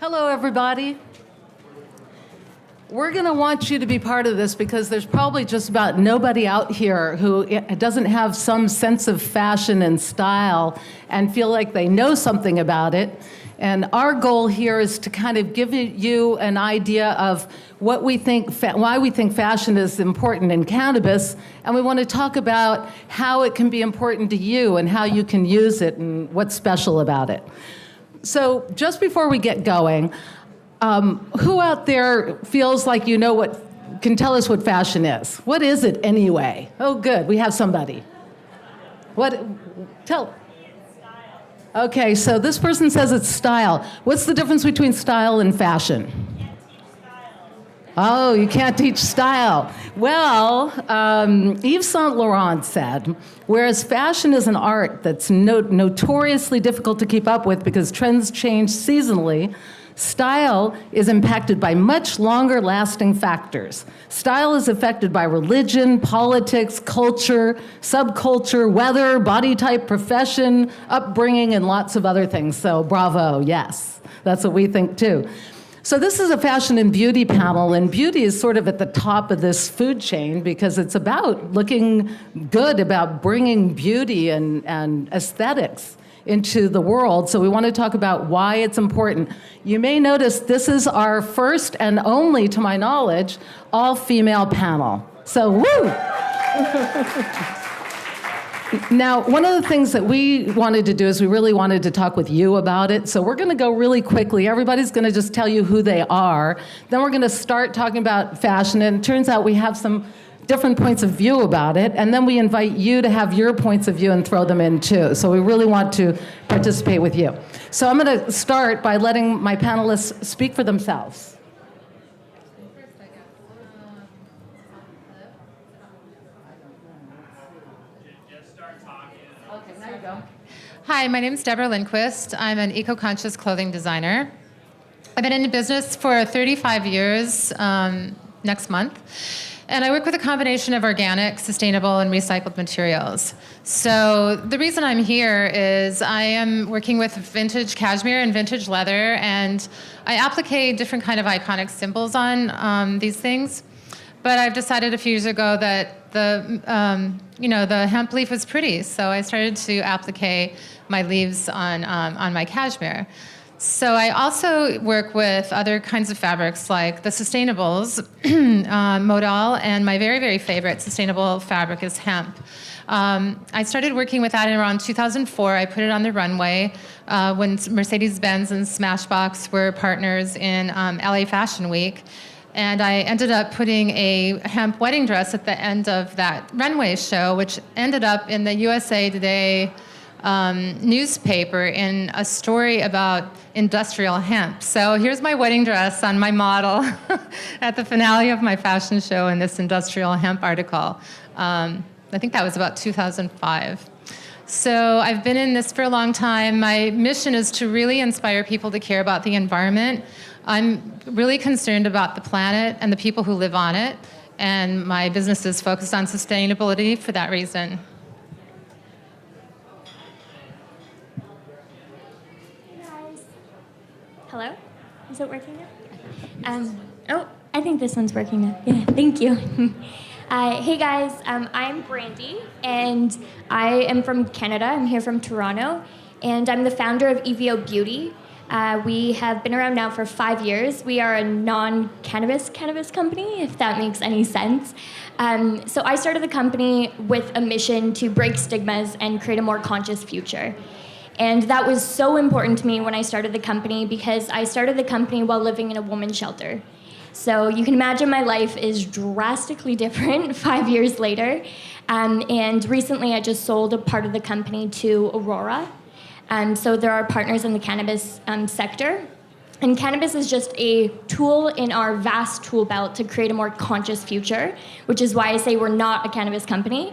Hello, everybody. We're going to want you to be part of this because there's probably just about nobody out here who doesn't have some sense of fashion and style and feel like they know something about it. And our goal here is to kind of give you an idea of what we think, why we think fashion is important in cannabis, and we want to talk about how it can be important to you and how you can use it and what's special about it. So just before we get going, who out there feels like you know what, can tell us what fashion is? What is it anyway? Oh, good, we have somebody. What, tell. Okay, so this person says it's style. What's the difference between style and fashion? You can't teach style. Oh, you can't teach style. Well, Yves Saint Laurent said, whereas fashion is an art that's notoriously difficult to keep up with because trends change seasonally, style is impacted by much longer lasting factors. Style is affected by religion, politics, culture, subculture, weather, body type, profession, upbringing, and lots of other things. So bravo, yes, that's what we think too. So this is a fashion and beauty panel, and beauty is sort of at the top of this food chain because it's about looking good, about bringing beauty and aesthetics into the world. So we want to talk about why it's important. You may notice this is our first and only, to my knowledge, all-female panel. So woo! Now, one of the things that we wanted to do is we really wanted to talk with you about it. So we're going to go really quickly. Everybody's going to just tell you who they are. Then we're going to start talking about fashion. And it turns out we have some different points of view about it. And then we invite you to have your points of view and throw them in too. So we really want to participate with you. So I'm going to start by letting my panelists speak for themselves. Hi, my name is Deborah Lindquist. I'm an eco-conscious clothing designer. I've been in business for 35 years next month, and I work with a combination of organic, sustainable, and recycled materials. So the reason I'm here is I am working with vintage cashmere and vintage leather, and I applique different kind of iconic symbols on these things. But I've decided a few years ago that the hemp leaf was pretty, so I started to applique my leaves on my cashmere. So I also work with other kinds of fabrics like the sustainables, modal, and my very, very favorite sustainable fabric is hemp. I started working with that in around 2004. I put it on the runway when Mercedes-Benz and Smashbox were partners in LA Fashion Week. And I ended up putting a hemp wedding dress at the end of that runway show, which ended up in the USA Today newspaper in a story about industrial hemp. So here's my wedding dress on my model at the finale of my fashion show in this industrial hemp article. I think that was about 2005. So I've been in this for a long time. My mission is to really inspire people to care about the environment. I'm really concerned about the planet and the people who live on it, and my business is focused on sustainability for that reason. Hey guys. Hello? Is it working now? I think this one's working now. Yeah, thank you. Hey guys, I'm Brandi, and I am from Canada. I'm here from Toronto, and I'm the founder of Evio Beauty. We have been around now for 5 years. We are a non-cannabis company, if that makes any sense. So I started the company with a mission to break stigmas and create a more conscious future. And that was so important to me when I started the company because I started the company while living in a woman's shelter. So you can imagine my life is drastically different 5 years later. And recently I just sold a part of the company to Aurora. So there are partners in the cannabis sector. And cannabis is just a tool in our vast tool belt to create a more conscious future, which is why I say we're not a cannabis company.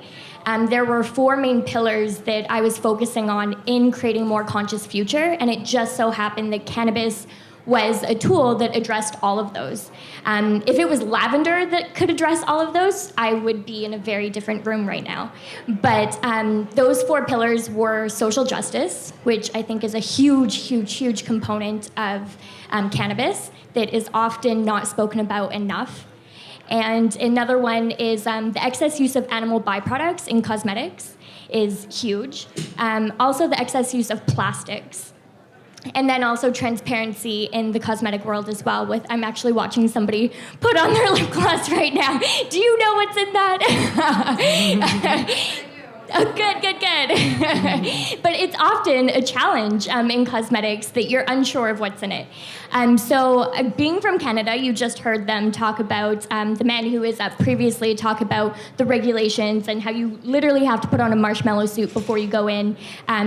There were 4 main pillars that I was focusing on in creating a more conscious future, and it just so happened that cannabis was a tool that addressed all of those. If it was lavender that could address all of those, I would be in a very different room right now. But those 4 pillars were social justice, which I think is a huge, huge, huge component of cannabis that is often not spoken about enough. And another one is the excess use of animal byproducts in cosmetics is huge. Also the excess use of plastics. And then also transparency in the cosmetic world as well. I'm actually watching somebody put on their lip gloss right now. Do you know what's in that? Oh, good. But it's often a challenge in cosmetics that you're unsure of what's in it. So being from Canada, you just heard them talk about, the man who was up previously talk about the regulations and how you literally have to put on a marshmallow suit before you go in.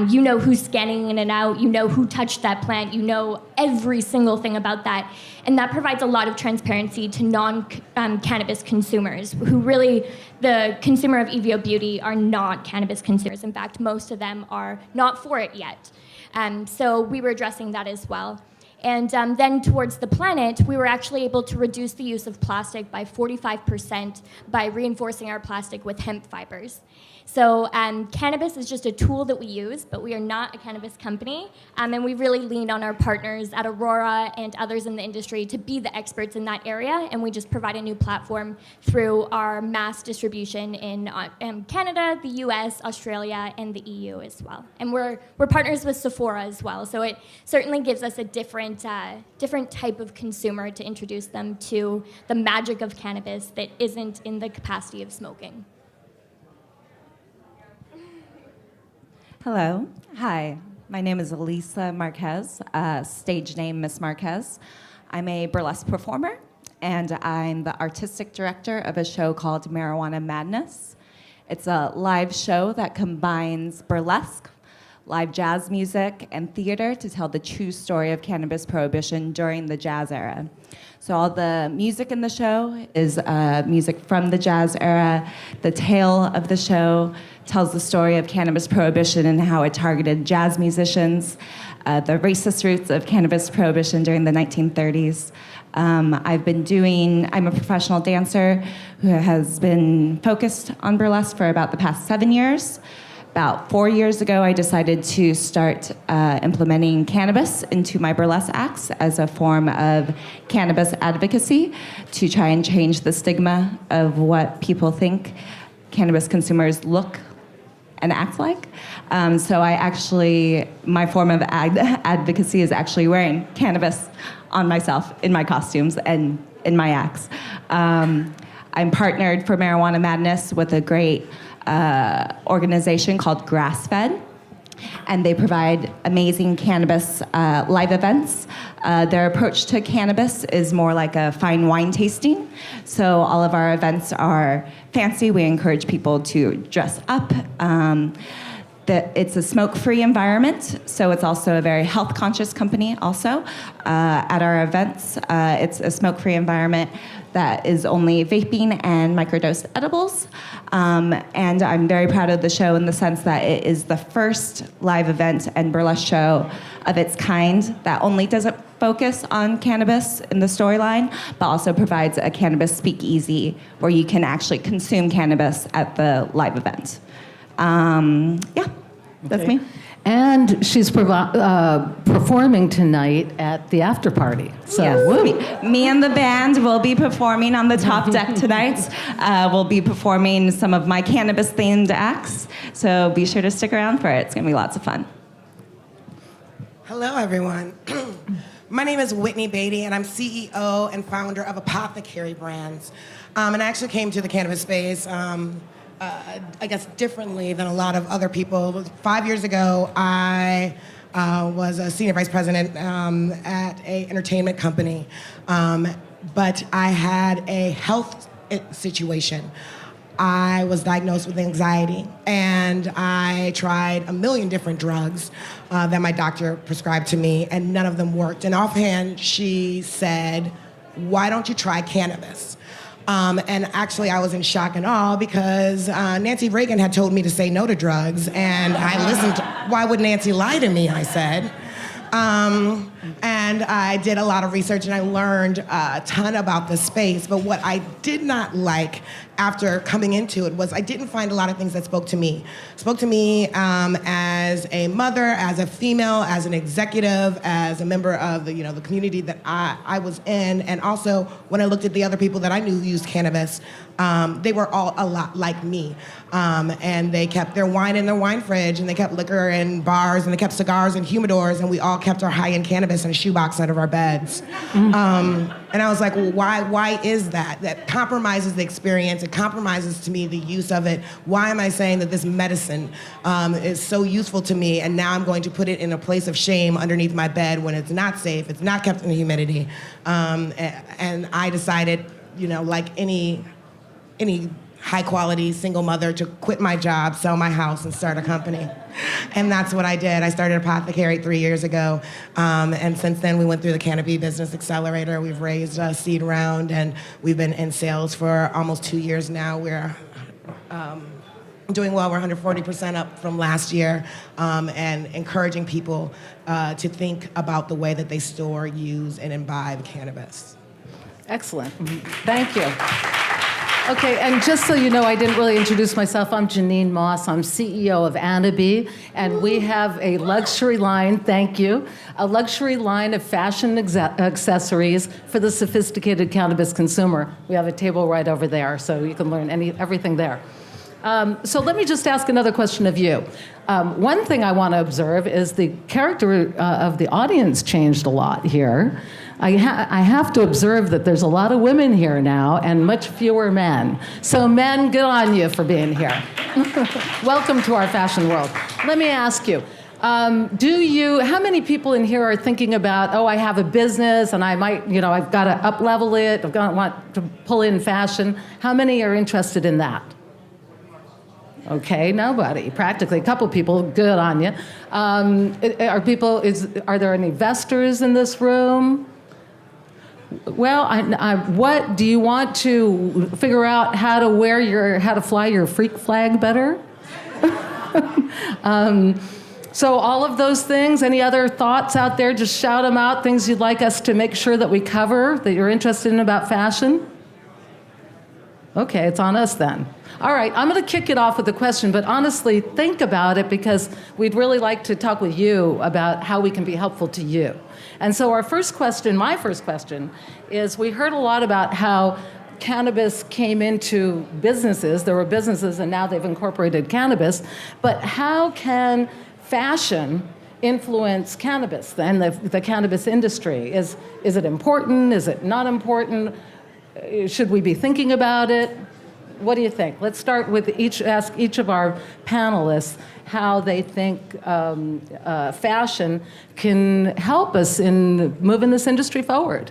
You know who's scanning in and out. You know who touched that plant. You know every single thing about that. And that provides a lot of transparency to non-cannabis consumers who really, the consumer of Evio Beauty are not cannabis consumers. In fact, most of them are not for it yet. So we were addressing that as well. And then towards the planet, we were actually able to reduce the use of plastic by 45% by reinforcing our plastic with hemp fibers. So cannabis is just a tool that we use, but we are not a cannabis company. And we really lean on our partners at Aurora and others in the industry to be the experts in that area. And we just provide a new platform through our mass distribution in Canada, the US, Australia, and the EU as well. And we're partners with Sephora as well. So it certainly gives us a different type of consumer to introduce them to the magic of cannabis that isn't in the capacity of smoking. Hello. Hi. My name is Elisa Marquez, stage name Miss Marquez. I'm a burlesque performer, and I'm the artistic director of a show called Marijuana Madness. It's a live show that combines burlesque, live jazz music, and theater to tell the true story of cannabis prohibition during the jazz era. So all the music in the show is music from the jazz era. The tale of the show tells the story of cannabis prohibition and how it targeted jazz musicians, the racist roots of cannabis prohibition during the 1930s. I'm a professional dancer who has been focused on burlesque for about the past 7 years. About 4 years ago, I decided to start implementing cannabis into my burlesque acts as a form of cannabis advocacy to try and change the stigma of what people think cannabis consumers look and act like. So my form of advocacy is actually wearing cannabis on myself in my costumes and in my acts. I'm partnered for Marijuana Madness with a great organization called Grass-Fed, and they provide amazing cannabis live events. Their approach to cannabis is more like a fine wine tasting. So all of our events are fancy. We encourage people to dress up. It's a smoke-free environment, so it's also a very health-conscious company also. At our events, it's a smoke-free environment that is only vaping and microdose edibles. And I'm very proud of the show in the sense that it is the first live event and burlesque show of its kind that only doesn't focus on cannabis in the storyline, but also provides a cannabis speakeasy where you can actually consume cannabis at the live event. That's Okay. me. And she's performing tonight at the after party. So Yes. woo. Me and the band will be performing on the top deck tonight. We'll be performing some of my cannabis-themed acts, so be sure to stick around for it. It's going to be lots of fun. Hello, everyone. My name is Whitney Beaty, and I'm CEO and founder of Apothecarry Brands. And I actually came to the cannabis space, I guess, differently than a lot of other people. 5 years ago, I was a senior vice president at an entertainment company, but I had a health situation. I was diagnosed with anxiety, and I tried a million different drugs that my doctor prescribed to me, and none of them worked. And offhand, she said, "Why don't you try cannabis?" And actually, I was in shock and awe because Nancy Reagan had told me to say no to drugs, and I listened. Why would Nancy lie to me? I said. And I did a lot of research and I learned a ton about the space. But what I did not like after coming into it was I didn't find a lot of things that spoke to me. Spoke to me as a mother, as a female, as an executive, as a member of the community that I was in. And also when I looked at the other people that I knew who used cannabis, they were all a lot like me. And they kept their wine in their wine fridge, and they kept liquor in bars, and they kept cigars and humidors, and we all kept our high-end cannabis in a shoebox under our beds. And I was like, well, why is that? That compromises the experience. It compromises, to me, the use of it. Why am I saying that this medicine is so useful to me, and now I'm going to put it in a place of shame underneath my bed when it's not safe, it's not kept in humidity? And I decided, like any high-quality single mother, to quit my job, sell my house, and start a company. And that's what I did. I started Apothecarry 3 years ago, and since then we went through the Cannabis Business Accelerator. We've raised a seed round, and we've been in sales for almost 2 years now. We're doing well. We're 140% up from last year, and encouraging people to think about the way that they store, use, and imbibe cannabis. Excellent. Thank you. Okay, and just so you know, I didn't really introduce myself. I'm Jeanine Moss. I'm CEO of Annabis, and we have a luxury line, thank you, a luxury line of fashion accessories for the sophisticated cannabis consumer. We have a table right over there, so you can learn everything there. So let me just ask another question of you. One thing I want to observe is the character of the audience changed a lot here. I have to observe that there's a lot of women here now and much fewer men. So men, good on you for being here. Welcome to our fashion world. Let me ask you, how many people in here are thinking about, I have a business and I might, I've got to up-level it, want to pull in fashion. How many are interested in that? Okay, nobody. Practically a couple people. Good on you. Are there any investors in this room? Well, what do you want to figure out how to fly your freak flag better? So all of those things. Any other thoughts out there? Just shout them out. Things you'd like us to make sure that we cover that you're interested in about fashion. Okay, it's on us then. All right, I'm going to kick it off with a question, but honestly, think about it because we'd really like to talk with you about how we can be helpful to you. And so my first question, is we heard a lot about how cannabis came into businesses. There were businesses and now they've incorporated cannabis, but how can fashion influence cannabis and the cannabis industry? Is it important? Is it not important? Should we be thinking about it? What do you think? Let's start with ask each of our panelists how they think fashion can help us in moving this industry forward.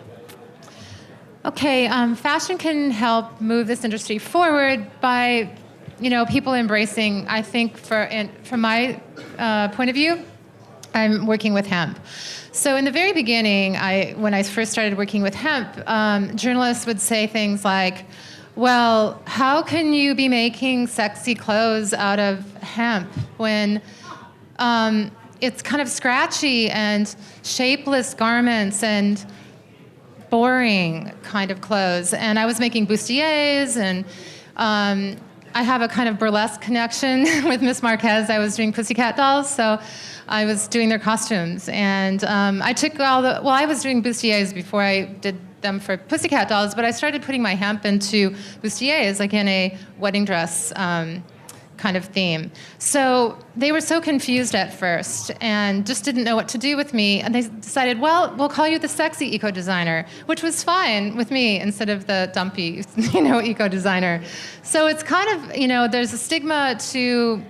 Okay, fashion can help move this industry forward by, people embracing. I think from my point of view, I'm working with hemp. So in the very beginning, when I first started working with hemp, journalists would say things like, well, how can you be making sexy clothes out of hemp when it's kind of scratchy and shapeless garments and boring kind of clothes? And I was making bustiers, and I have a kind of burlesque connection with Miss Marquez. I was doing pussycat dolls, so I was doing their costumes. And I took I was doing bustiers before I did them for pussycat dolls, but I started putting my hemp into bustiers, like in a wedding dress kind of theme. So they were so confused at first and just didn't know what to do with me. And they decided, well, we'll call you the sexy eco-designer, which was fine with me instead of the dumpy, eco-designer. So it's kind of, there's a stigma to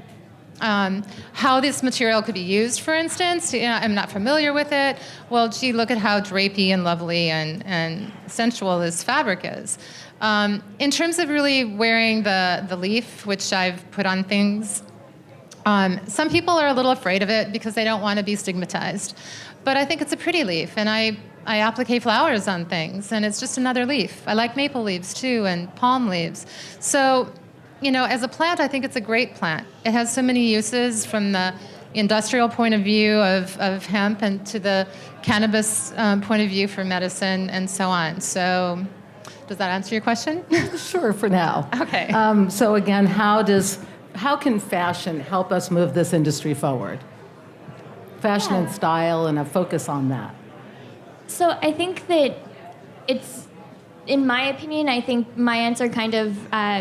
how this material could be used, for instance. I'm not familiar with it. Well, gee, look at how drapey and lovely and sensual this fabric is. In terms of really wearing the leaf, which I've put on things, some people are a little afraid of it because they don't want to be stigmatized. But I think it's a pretty leaf, and I applique flowers on things, and it's just another leaf. I like maple leaves, too, and palm leaves. So, as a plant, I think it's a great plant. It has so many uses, from the industrial point of view of hemp and to the cannabis point of view for medicine and so on. So does that answer your question? Sure, for now. Okay. So again, how can fashion help us move this industry forward? Fashion and style, and a focus on that. So I think that it's, in my opinion, I think my answer kind of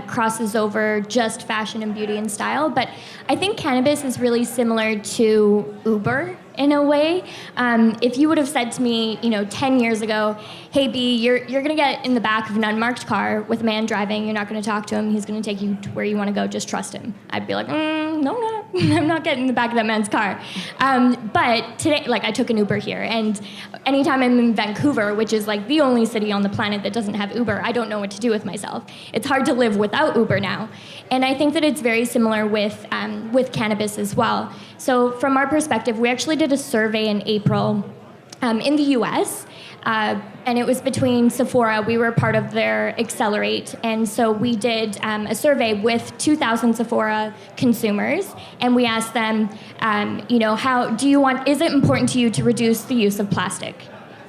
crosses over just fashion and beauty and style, but I think cannabis is really similar to Uber in a way. If you would have said to me, 10 years ago, hey B, you're gonna get in the back of an unmarked car with a man driving, you're not gonna talk to him, he's gonna take you to where you wanna go, just trust him. I'd be like, no, not. I'm not getting in the back of that man's car. But today, I took an Uber here, and anytime I'm in Vancouver, which is the only city on the planet that doesn't have Uber, I don't know what to do with myself. It's hard to live without Uber now. And I think that it's very similar with cannabis as well. So from our perspective, we actually did a survey in April in the US, and it was between Sephora. We were part of their Accelerate, and so we did a survey with 2,000 Sephora consumers, and we asked them, is it important to you to reduce the use of plastic?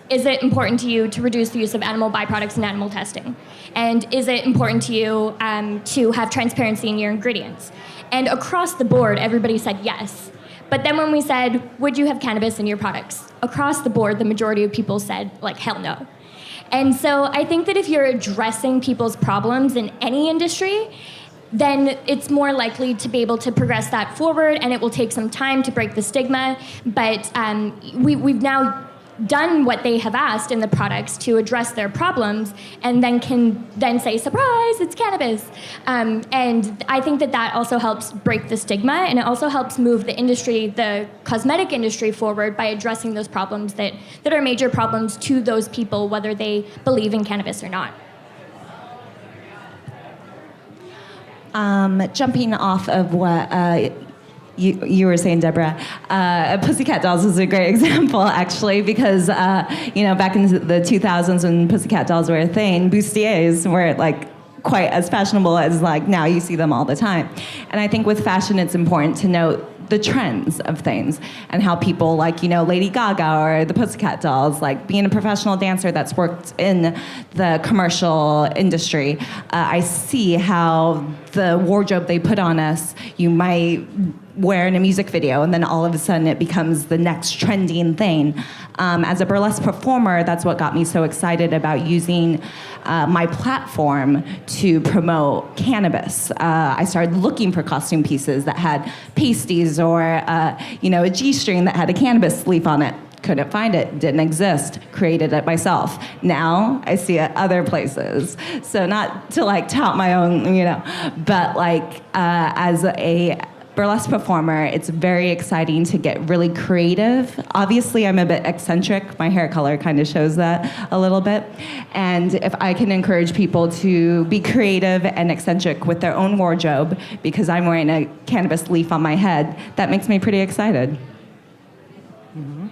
Is it important to you to reduce the use of animal byproducts and animal testing? And is it important to you to have transparency in your ingredients? And across the board, everybody said yes. But then when we said, would you have cannabis in your products? Across the board, the majority of people said, hell no. And so I think that if you're addressing people's problems in any industry, then it's more likely to be able to progress that forward, and it will take some time to break the stigma. But we've now done what they have asked in the products to address their problems, and then can then say, surprise, it's cannabis. And I think that also helps break the stigma, and it also helps move the industry, the cosmetic industry, forward by addressing those problems that are major problems to those people, whether they believe in cannabis or not. Jumping off of what you were saying, Deborah, Pussycat Dolls is a great example, actually, because, back in the 2000s when Pussycat Dolls were a thing, bustiers were, quite as fashionable as, now you see them all the time. And I think with fashion, it's important to note the trends of things and how people Lady Gaga or the Pussycat Dolls, being a professional dancer that's worked in the commercial industry, I see how the wardrobe they put on us, you might wear in a music video, and then all of a sudden it becomes the next trending thing. As a burlesque performer, that's what got me so excited about using my platform to promote cannabis. I started looking for costume pieces that had pasties or a G-string that had a cannabis leaf on it. Couldn't find it, didn't exist, created it myself. Now I see it other places. So not to tout my own, but as a burlesque performer, it's very exciting to get really creative. Obviously, I'm a bit eccentric. My hair color kind of shows that a little bit. And if I can encourage people to be creative and eccentric with their own wardrobe, because I'm wearing a cannabis leaf on my head, that makes me pretty excited. Mm-hmm.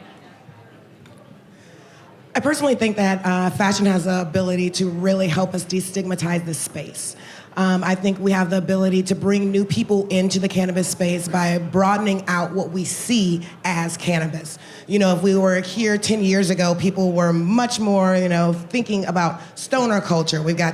I personally think that fashion has the ability to really help us destigmatize this space. I think we have the ability to bring new people into the cannabis space by broadening out what we see as cannabis. If we were here 10 years ago, people were much more, thinking about stoner culture. We've got,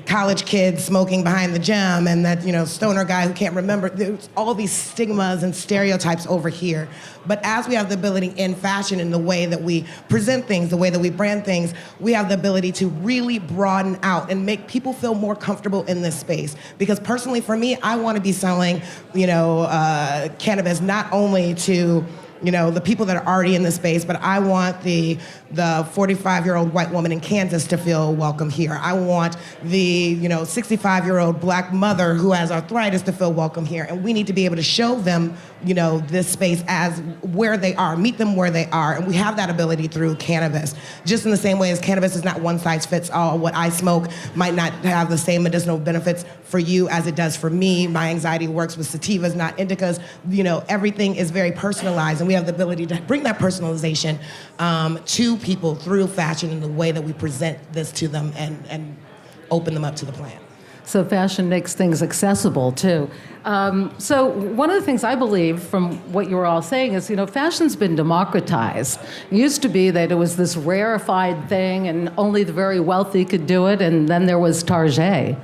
college kids smoking behind the gym, and that, stoner guy who can't remember. There's all these stigmas and stereotypes over here. But as we have the ability in fashion, in the way that we present things, the way that we brand things, we have the ability to really broaden out and make people feel more comfortable in this space. Because personally, for me, I want to be selling, cannabis not only to the people that are already in the space, but I want the 45-year-old white woman in Kansas to feel welcome here. I want the 65-year-old black mother who has arthritis to feel welcome here. And we need to be able to show them this space as where they are, meet them where they are. And we have that ability through cannabis. Just in the same way as cannabis is not one size fits all. What I smoke might not have the same medicinal benefits for you as it does for me. My anxiety works with sativas, not indicas. Everything is very personalized, and we have the ability to bring that personalization to people through fashion and the way that we present this to them and open them up to the plan. So fashion makes things accessible too. So one of the things I believe from what you were all saying is, fashion's been democratized. It used to be that it was this rarefied thing and only the very wealthy could do it, and then there was Target.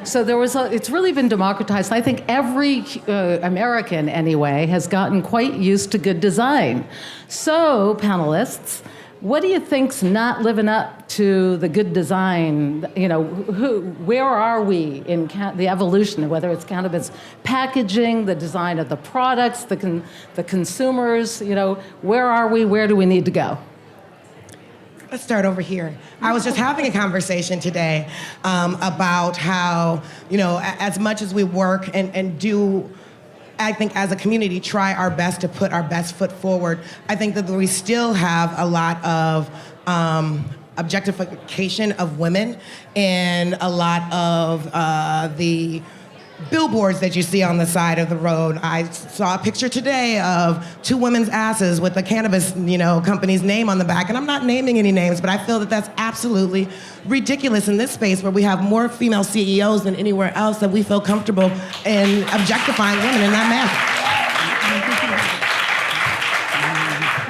So it's really been democratized. I think every American, anyway, has gotten quite used to good design. So, panelists, what do you think's not living up to the good design? Where are we in the evolution, whether it's cannabis packaging, the design of the products, the consumers, where are we, where do we need to go? Let's start over here. I was just having a conversation today about how, as much as we work and do, I think as a community, try our best to put our best foot forward, I think that we still have a lot of objectification of women and a lot of the billboards that you see on the side of the road. I saw a picture today of two women's asses with the cannabis, company's name on the back, and I'm not naming any names, but I feel that that's absolutely ridiculous in this space where we have more female CEOs than anywhere else, that we feel comfortable in objectifying women in that manner.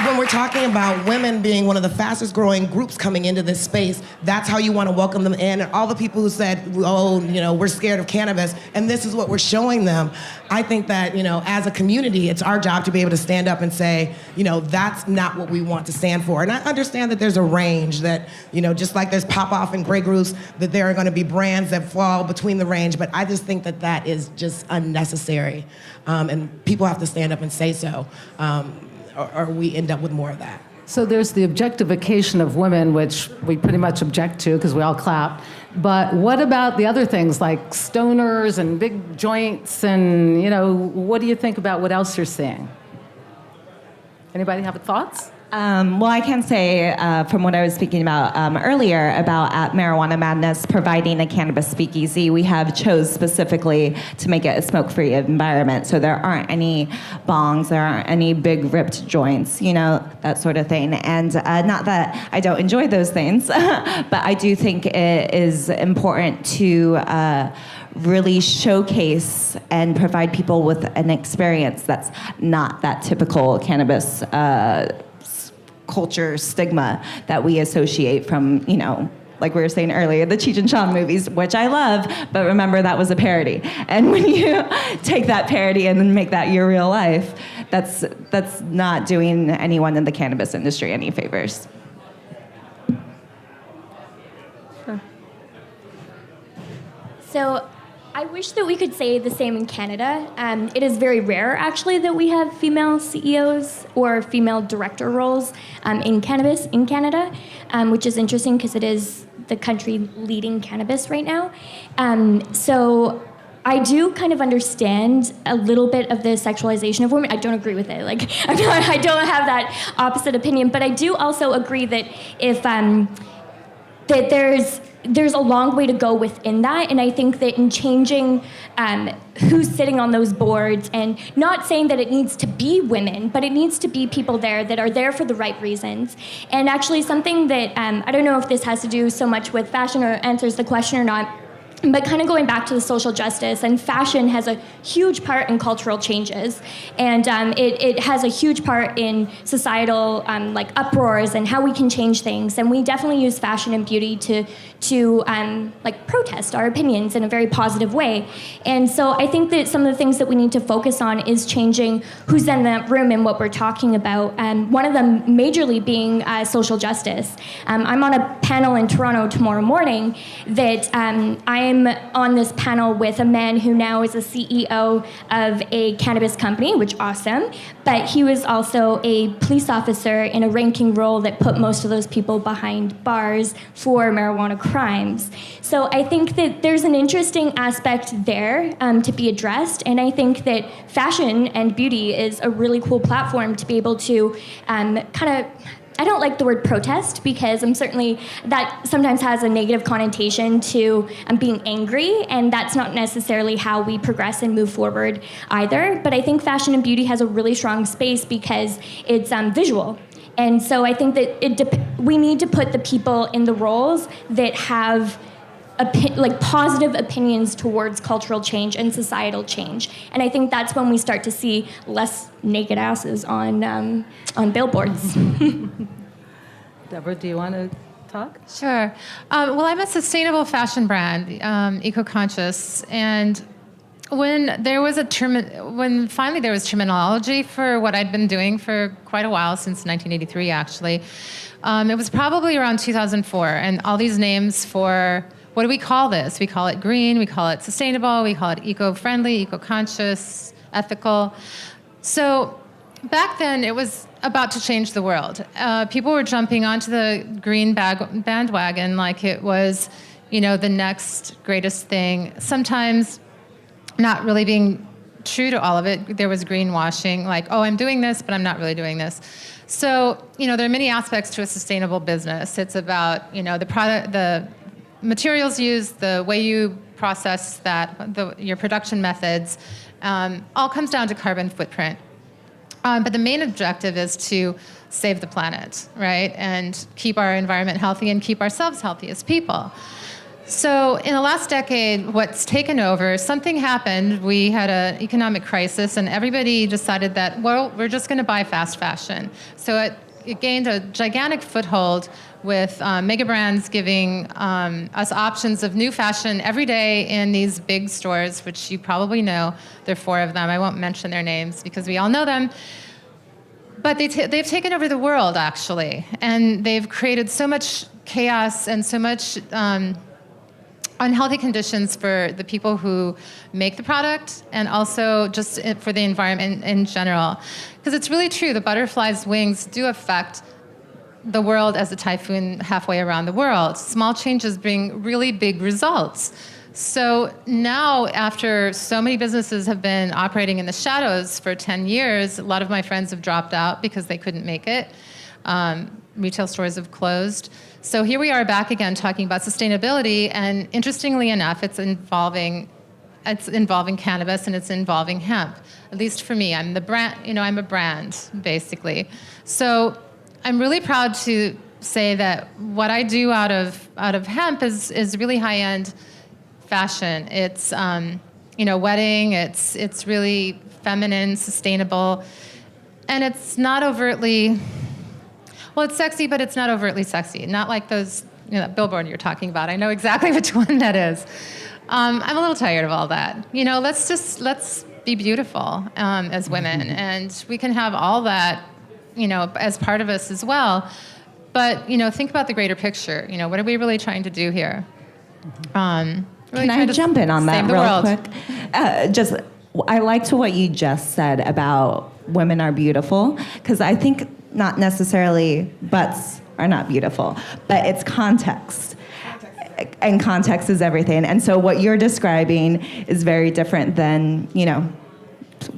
When we're talking about women being one of the fastest growing groups coming into this space, that's how you want to welcome them in. And all the people who said, we're scared of cannabis, and this is what we're showing them. I think that, as a community, it's our job to be able to stand up and say, that's not what we want to stand for. And I understand that there's a range that, just like there's pop-off and Grey Goose, that there are going to be brands that fall between the range, but I just think that that is just unnecessary. And people have to stand up and say so. Or we end up with more of that. So there's the objectification of women, which we pretty much object to because we all clap. But what about the other things like stoners and big joints and, what do you think about what else you're seeing? Anybody have thoughts? Well, I can say from what I was speaking about earlier about at Marijuana Madness providing a cannabis speakeasy, we have chose specifically to make it a smoke-free environment. So there aren't any bongs, there aren't any big ripped joints, that sort of thing. And not that I don't enjoy those things, but I do think it is important to really showcase and provide people with an experience that's not that typical cannabis culture stigma that we associate from, like we were saying earlier, the Cheech and Chong movies, which I love, but remember that was a parody. And when you take that parody and then make that your real life, that's not doing anyone in the cannabis industry any favors. So I wish that we could say the same in Canada. It is very rare, actually, that we have female CEOs or female director roles in cannabis in Canada, which is interesting because it is the country leading cannabis right now. So I do kind of understand a little bit of the sexualization of women. I don't agree with it. I don't have that opposite opinion, but I do also agree that if that there's a long way to go within that, and I think that in changing who's sitting on those boards, and not saying that it needs to be women, but it needs to be people there that are there for the right reasons. And actually something that, I don't know if this has to do so much with fashion or answers the question or not, but kind of going back to the social justice, and fashion has a huge part in cultural changes, and it has a huge part in societal uproars and how we can change things. And we definitely use fashion and beauty to protest our opinions in a very positive way. And so I think that some of the things that we need to focus on is changing who's in that room and what we're talking about. One of them majorly being social justice. I'm on a panel in Toronto tomorrow morning that I'm on this panel with a man who now is a CEO of a cannabis company, which awesome, but he was also a police officer in a ranking role that put most of those people behind bars for marijuana crimes. So I think that there's an interesting aspect there to be addressed, and I think that fashion and beauty is a really cool platform to be able to I don't like the word protest because that sometimes has a negative connotation to being angry, and that's not necessarily how we progress and move forward either. But I think fashion and beauty has a really strong space because it's visual. And so I think that we need to put the people in the roles that have like positive opinions towards cultural change and societal change. And I think that's when we start to see less naked asses on billboards. Deborah, do you want to talk? Sure. Well, I'm a sustainable fashion brand, eco-conscious, and when finally there was terminology for what I'd been doing for quite a while, since 1983 actually, it was probably around 2004, and all these names for, what do we call this? We call it green, we call it sustainable, we call it eco-friendly, eco-conscious, ethical. So back then, it was about to change the world. People were jumping onto the green bandwagon like it was, the next greatest thing. Sometimes not really being true to all of it. There was greenwashing, like, oh, I'm doing this, but I'm not really doing this. So, there are many aspects to a sustainable business. It's about, the product, the materials used, the way you process that, your production methods, all comes down to carbon footprint. But the main objective is to save the planet, right? And keep our environment healthy and keep ourselves healthy as people. So in the last decade, what's taken over, something happened. We had an economic crisis, and everybody decided that, well, we're just going to buy fast fashion. So it gained a gigantic foothold with mega brands giving us options of new fashion every day in these big stores, which you probably know. There are 4 of them. I won't mention their names because we all know them. But they've taken over the world, actually. And they've created so much chaos and so much unhealthy conditions for the people who make the product, and also just for the environment in general. Because it's really true, the butterfly's wings do affect the world as a typhoon halfway around the world. Small changes bring really big results. So now, after so many businesses have been operating in the shadows for 10 years, a lot of my friends have dropped out because they couldn't make it. Retail stores have closed. So here we are back again talking about sustainability, and interestingly enough, it's involving cannabis and it's involving hemp. At least for me, I'm the brand. I'm a brand basically. So I'm really proud to say that what I do out of hemp is really high-end fashion. It's wedding. It's really feminine, sustainable, and it's not overtly. Well, it's sexy, but it's not overtly sexy. Not like those, that billboard you're talking about. I know exactly which one that is. I'm a little tired of all that. Let's be beautiful as women, and we can have all that, as part of us as well. But think about the greater picture. What are we really trying to do here? Really Can I jump in on that real quick? I liked what you just said about women are beautiful, because I think not necessarily butts are not beautiful, but it's context. And context is everything. And so what you're describing is very different than,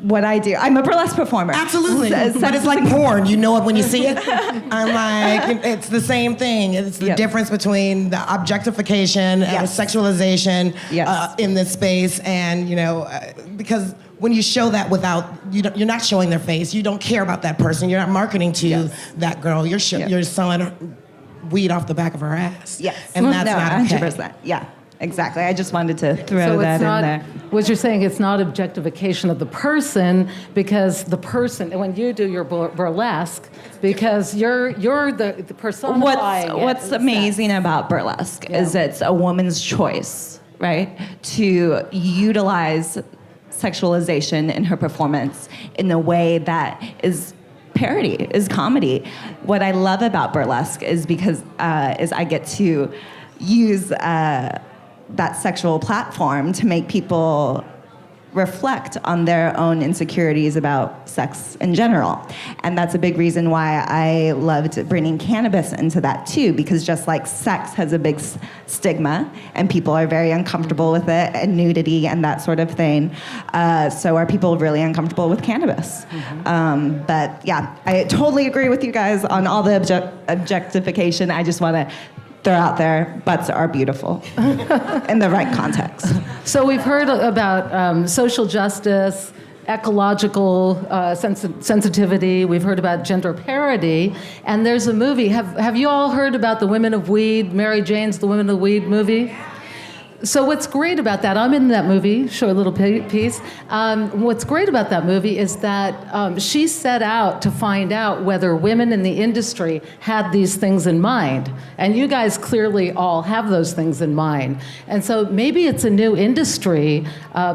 what I do. I'm a burlesque performer. Absolutely. But it's like porn. You know it when you see it. I'm like, it's the same thing. It's the difference between the objectification and sexualization in this space. And, because when you show that without, you're not showing their face. You don't care about that person. You're not marketing to that girl. You're selling weed off the back of her ass. Yes. And that's not okay. 100%. Yeah. Exactly. I just wanted to throw that in there. What you're saying, it's not objectification of the person, because the person, when you do your burlesque, because you're the personifying. What's amazing about burlesque is it's a woman's choice, right? To utilize sexualization in her performance in a way that is parody, is comedy. What I love about burlesque is because is I get to use that sexual platform to make people reflect on their own insecurities about sex in general. And that's a big reason why I loved bringing cannabis into that too, because just like sex has a big stigma and people are very uncomfortable with it, and nudity and that sort of thing, so are people really uncomfortable with cannabis. But yeah, I totally agree with you guys on all the objectification. I just want to throw out there, butts are beautiful in the right context. So we've heard about social justice, ecological sensitivity. We've heard about gender parity, and there's a movie. Have you all heard about the Women of Weed? Mary Jane's The Women of Weed movie. So what's great about that, I'm in that movie, short little piece. What's great about that movie is that she set out to find out whether women in the industry had these things in mind. And you guys clearly all have those things in mind. And so maybe it's a new industry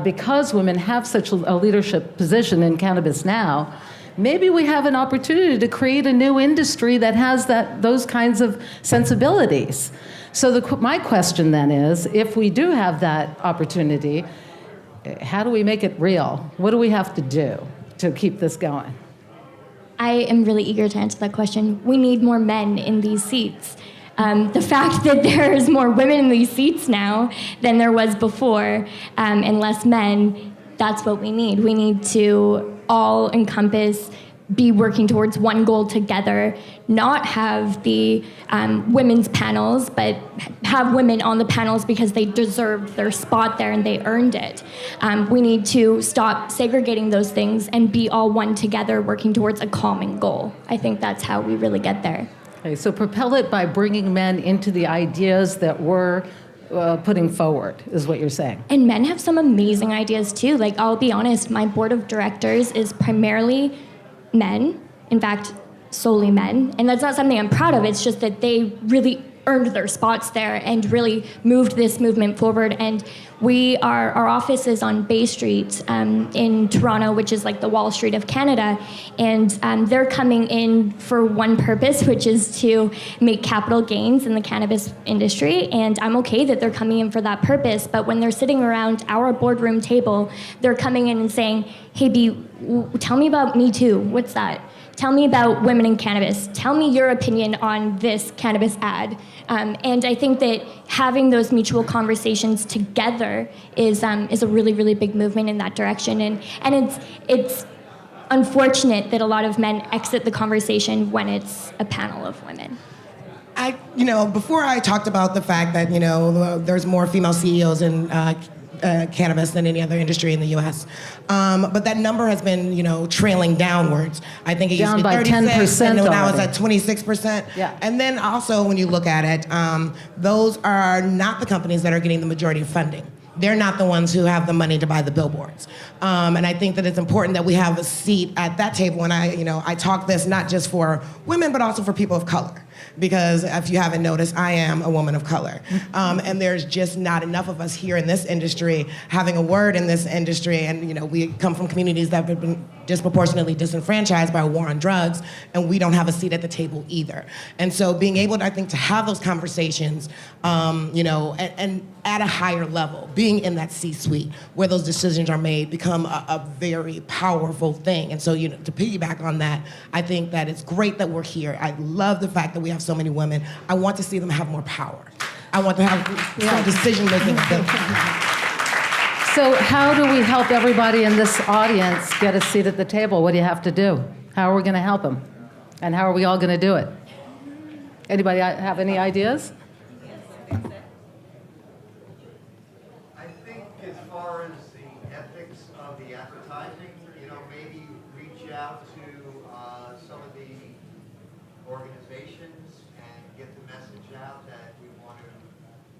because women have such a leadership position in cannabis now. Maybe we have an opportunity to create a new industry that has those kinds of sensibilities. So my question then is, if we do have that opportunity, how do we make it real? What do we have to do to keep this going? I am really eager to answer that question. We need more men in these seats. The fact that there's more women in these seats now than there was before, and less men, that's what we need. We need to all encompass, be working towards one goal together, not have the women's panels, but have women on the panels because they deserved their spot there and they earned it. We need to stop segregating those things and be all one together working towards a common goal. I think that's how we really get there. Okay, so propel it by bringing men into the ideas that we're putting forward, is what you're saying. And men have some amazing ideas too. Like, I'll be honest, my board of directors is primarily men, in fact, solely men. And that's not something I'm proud of. It's just that they really earned their spots there and really moved this movement forward. And our office is on Bay Street in Toronto, which is like the Wall Street of Canada. And they're coming in for one purpose, which is to make capital gains in the cannabis industry. And I'm okay that they're coming in for that purpose. But when they're sitting around our boardroom table, they're coming in and saying, hey, B, tell me about Me Too. What's that? Tell me about women in cannabis. Tell me your opinion on this cannabis ad. And I think that having those mutual conversations together is a really, really big movement in that direction. And it's unfortunate that a lot of men exit the conversation when it's a panel of women. Before I talked about the fact that, there's more female CEOs in cannabis than any other industry in the U.S. But that number has been, trailing downwards. I think it used to be 36, and now it's at 26%. Yeah. And then also, when you look at it, those are not the companies that are getting the majority of funding. They're not the ones who have the money to buy the billboards. And I think that it's important that we have a seat at that table. And I talk this not just for women, but also for people of color. Because if you haven't noticed, I am a woman of color. And there's just not enough of us here in this industry having a word in this industry. And we come from communities that have been disproportionately disenfranchised by a war on drugs, and we don't have a seat at the table either. And so being able, I think, to have those conversations, and at a higher level, being in that C-suite where those decisions are made become a very powerful thing. And so, to piggyback on that, I think that it's great that we're here. I love the fact that we have so many women. I want to see them have more power. I want to have some decision-making ability. So how do we help everybody in this audience get a seat at the table? What do you have to do? How are we going to help them? And how are we all going to do it? Anybody have any ideas? I think as far as the ethics of the advertising, maybe reach out to some of the organizations and get the message out that we want to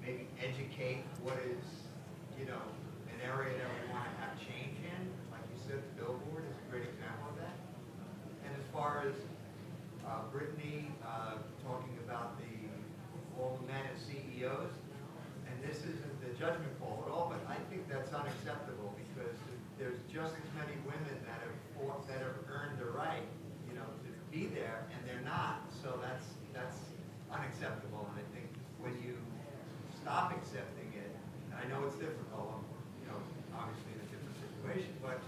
maybe educate what is, an area that we want to have change in. Like you said, the billboard is a great example of that. And as far as Brittany talking about all the men as CEOs, and this isn't the judgment call at all, but I think that's unacceptable because there's just as many women that have earned the right, to be there, and they're not. So that's unacceptable. And I think when you stop accepting it, and I know it's difficult, obviously in a different situation, but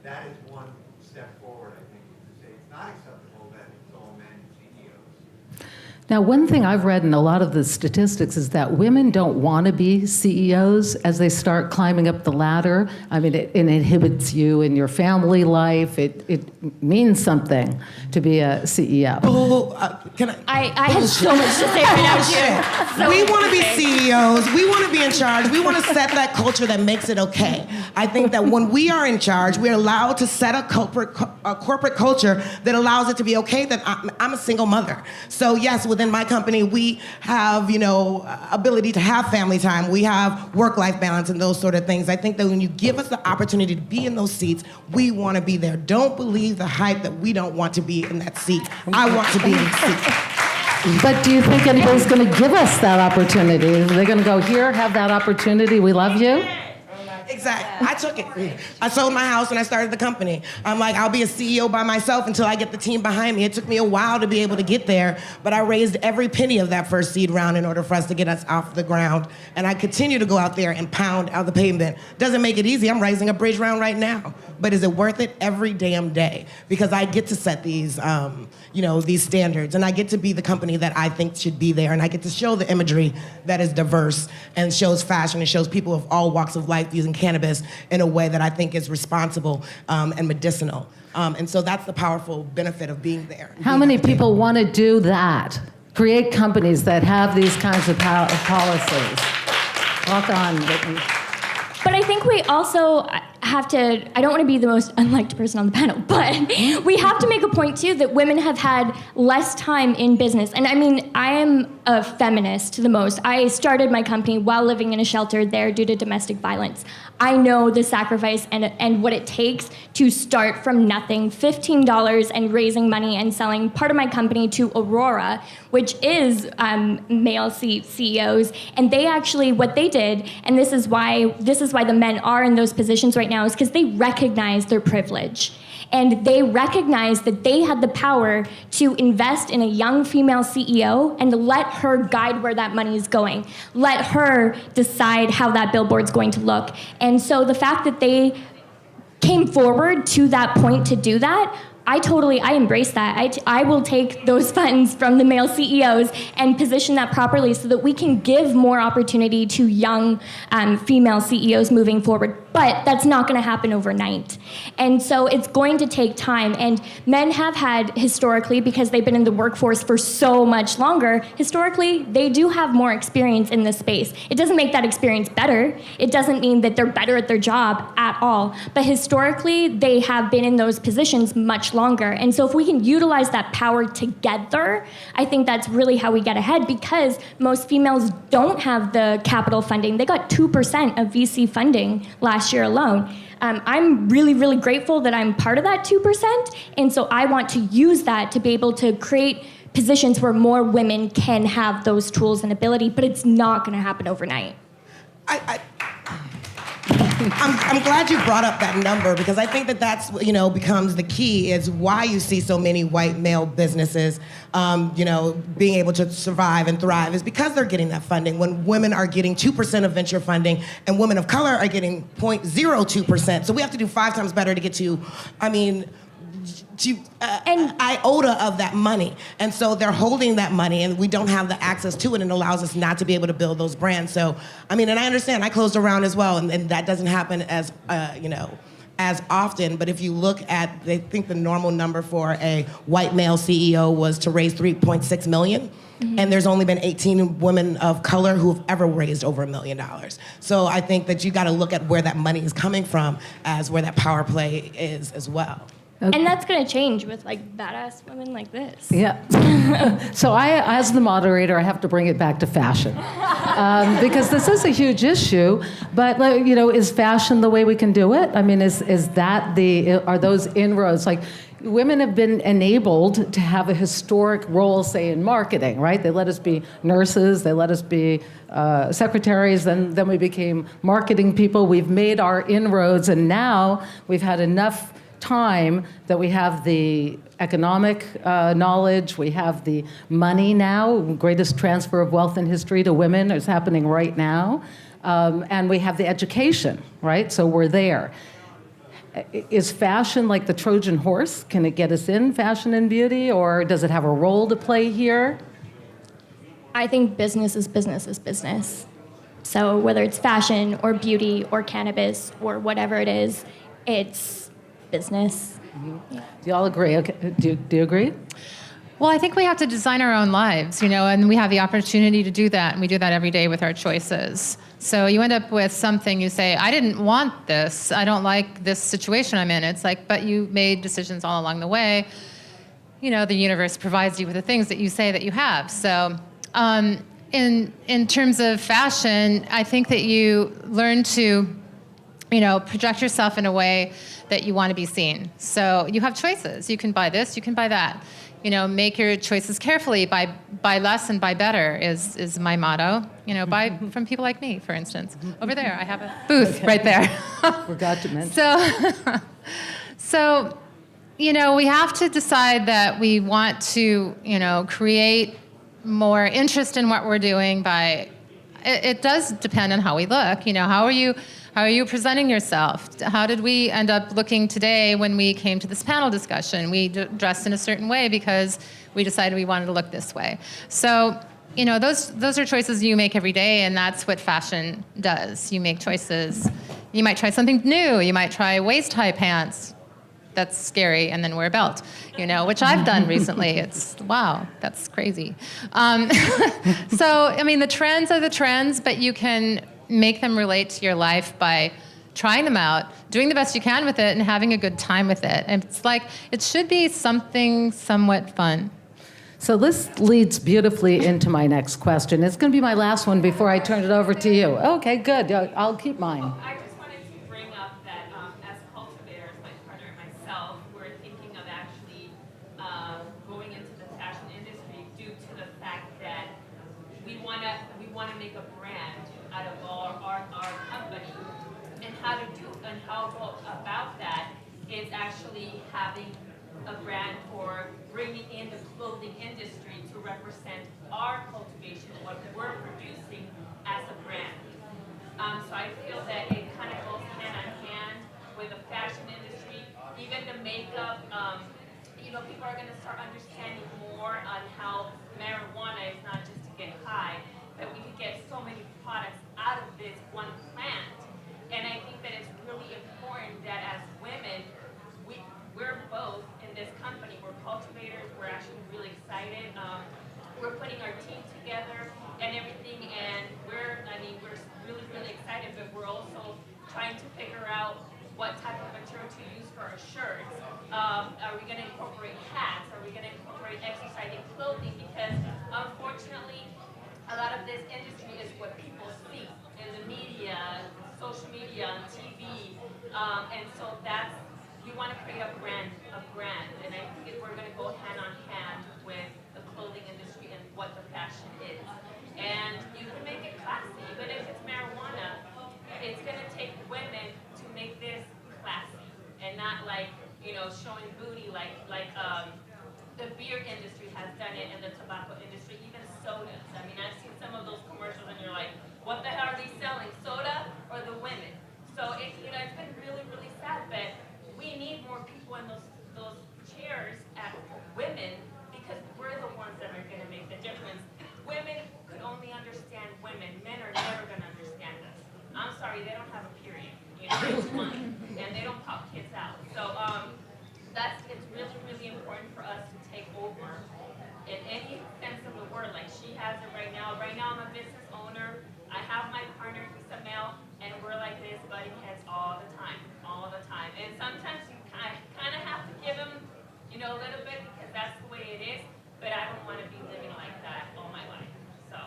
that is one step forward. I think to say it's not acceptable that it's all men CEOs. Now, one thing I've read in a lot of the statistics is that women don't want to be CEOs as they start climbing up the ladder. I mean, it inhibits you in your family life. It means something to be a CEO. Can I have so much to say right now, too. So we want to be CEOs. We want to be in charge. We want to set that culture that makes it okay. I think that when we are in charge, we're allowed to set a corporate culture that allows it to be okay that I'm a single mother. So yes, within my company, we have, ability to have family time. We have work-life balance and those sort of things. I think that when you give us the opportunity to be in those seats, we want to be there. Don't believe the hype that we don't want to be in that seat. I want to be in the seat. But do you think anybody's going to give us that opportunity? Are they going to go, here, have that opportunity, we love you? Exactly. I took it. I sold my house and I started the company. I'm like, I'll be a CEO by myself until I get the team behind me. It took me a while to be able to get there, but I raised every penny of that first seed round in order for us to get us off the ground. And I continue to go out there and pound out the pavement. Doesn't make it easy. I'm raising a bridge round right now. But is it worth it? Every damn day. Because I get to set these, these standards. And I get to be the company that I think should be there. And I get to show the imagery that is diverse and shows fashion and shows people of all walks of life using cannabis in a way that I think is responsible and medicinal. And so that's the powerful benefit of being there. How many people want to do that? Create companies that have these kinds of policies. Walk on, Whitney. But I think we also have to, I don't want to be the most unliked person on the panel, but we have to make a point too that women have had less time in business. And I mean, I am a feminist to the most. I started my company while living in a shelter there due to domestic violence. I know the sacrifice and what it takes to start from nothing, $15 and raising money and selling part of my company to Aurora, which is male CEOs. And they actually, what they did, and this is why the men are in those positions right now, is because they recognize their privilege. And they recognize that they had the power to invest in a young female CEO and let her guide where that money is going. Let her decide how that billboard's going to look. And so the fact that they came forward to that point to do that, I embrace that. I will take those funds from the male CEOs and position that properly so that we can give more opportunity to young female CEOs moving forward. But that's not going to happen overnight. And so it's going to take time. And men have had historically, because they've been in the workforce for so much longer, historically, they do have more experience in this space. It doesn't make that experience better. It doesn't mean that they're better at their job at all. But historically, they have been in those positions much longer. And so if we can utilize that power together, I think that's really how we get ahead, because most females don't have the capital funding. They got 2% of VC funding last year alone. I'm really, really grateful that I'm part of that 2%. And so I want to use that to be able to create positions where more women can have those tools and ability, but it's not going to happen overnight. I'm glad you brought up that number, because I think that that's, becomes the key, is why you see so many white male businesses, being able to survive and thrive, is because they're getting that funding. When women are getting 2% of venture funding and women of color are getting 0.02%. So we have to do 5 times better to get to, iota of that money. And so they're holding that money, and we don't have the access to it, and it allows us not to be able to build those brands. So, and I understand, I closed a round as well, and that doesn't happen as, as often. But if you look at, they think the normal number for a white male CEO was to raise $3.6 million. Mm-hmm. And there's only been 18 women of color who've ever raised over $1 million. So I think that you got to look at where that money is coming from as where that power play is as well. Okay. And that's going to change with badass women like this. Yeah. So I, as the moderator, I have to bring it back to fashion. Because this is a huge issue, but is fashion the way we can do it? I mean, are those inroads? Women have been enabled to have a historic role, say, in marketing, right? They let us be nurses, they let us be secretaries, then we became marketing people. We've made our inroads, and now we've had enough time that we have the economic knowledge, we have the money now, greatest transfer of wealth in history to women is happening right now, and we have the education, right? So we're there. Is fashion like the Trojan horse? Can it get us in fashion and beauty, or does it have a role to play here? I think business is business is business. So whether it's fashion or beauty or cannabis or whatever it is, it's business. Mm-hmm. Yeah. Do you all agree? Okay. Do you agree? Well, I think we have to design our own lives, and we have the opportunity to do that, and we do that every day with our choices. So you end up with something, you say, I didn't want this, I don't like this situation I'm in. It's but you made decisions all along the way. the universe provides you with the things that you say that you have. So in terms of fashion, I think that you learn to, project yourself in a way that you want to be seen. So you have choices. You can buy this, you can buy that. Make your choices carefully. Buy less and buy better is my motto. Buy from people like me, for instance. Over there, I have a booth right there. Forgot to mention. So, we have to decide that we want to, create more interest in what we're doing by, it does depend on how we look. How are you presenting yourself? How did we end up looking today when we came to this panel discussion? We dressed in a certain way because we decided we wanted to look this way. So, those are choices you make every day, and that's what fashion does. You make choices. You might try something new. You might try waist-high pants. That's scary, and then wear a belt, which I've done recently. It's, wow, that's crazy. The trends are the trends, but you can make them relate to your life by trying them out, doing the best you can with it, and having a good time with it. And it's like, it should be something somewhat fun. So this leads beautifully into my next question. It's going to be my last one before I turn it over to you. Okay, good. I'll keep mine. I just wanted to bring up that as cultivators, my partner and myself, we're thinking of actually going into the fashion industry due to the fact that we want to make a brand out of our company. And how to go about that is actually having a brand for bringing in the clothing industry to represent our cultivation, what we're producing as a brand. So I feel that it kind of goes hand in hand with the fashion industry, even the makeup. People are going to start understanding more on how marijuana is not just to get high, but we could get so many products out of this one plant. And I think that it's really important that as women, we're both in this company. We're cultivators. We're actually really excited. We're putting our team together and everything, and we're really, really excited, but we're also trying to figure out what type of material to use for our shirts. Are we going to incorporate hats? Are we going to incorporate exercising clothing? Because unfortunately, a lot of this industry is what people see in the media, social media, on TV, and so we want to create a brand, and I think we're going to go hand on hand with the clothing industry and what the fashion is. And you can make it classy, even if it's marijuana. It's going to take women to make this classy, and not like showing booty like the beer industry has done it, and the tobacco industry, even sodas. I've seen some of those commercials, and you're like, what the hell are they selling, soda or the women? So it's been really, really sad, but we need more people in those chairs at women, because we're the ones that are going to make the difference. Women could only understand women. Men are never going to understand us. I'm sorry, they don't have a period. It's one, and they don't pop kids out. So it's really, really important for us to take over in any sense of the word. Like she has it right now. Right now, I'm a business owner. I have my partner, he's a male, and we're like this, butting heads all the time. And sometimes you kind of have to give him, a little bit, because that's the way it is. But I don't want to be living like that all my life. So,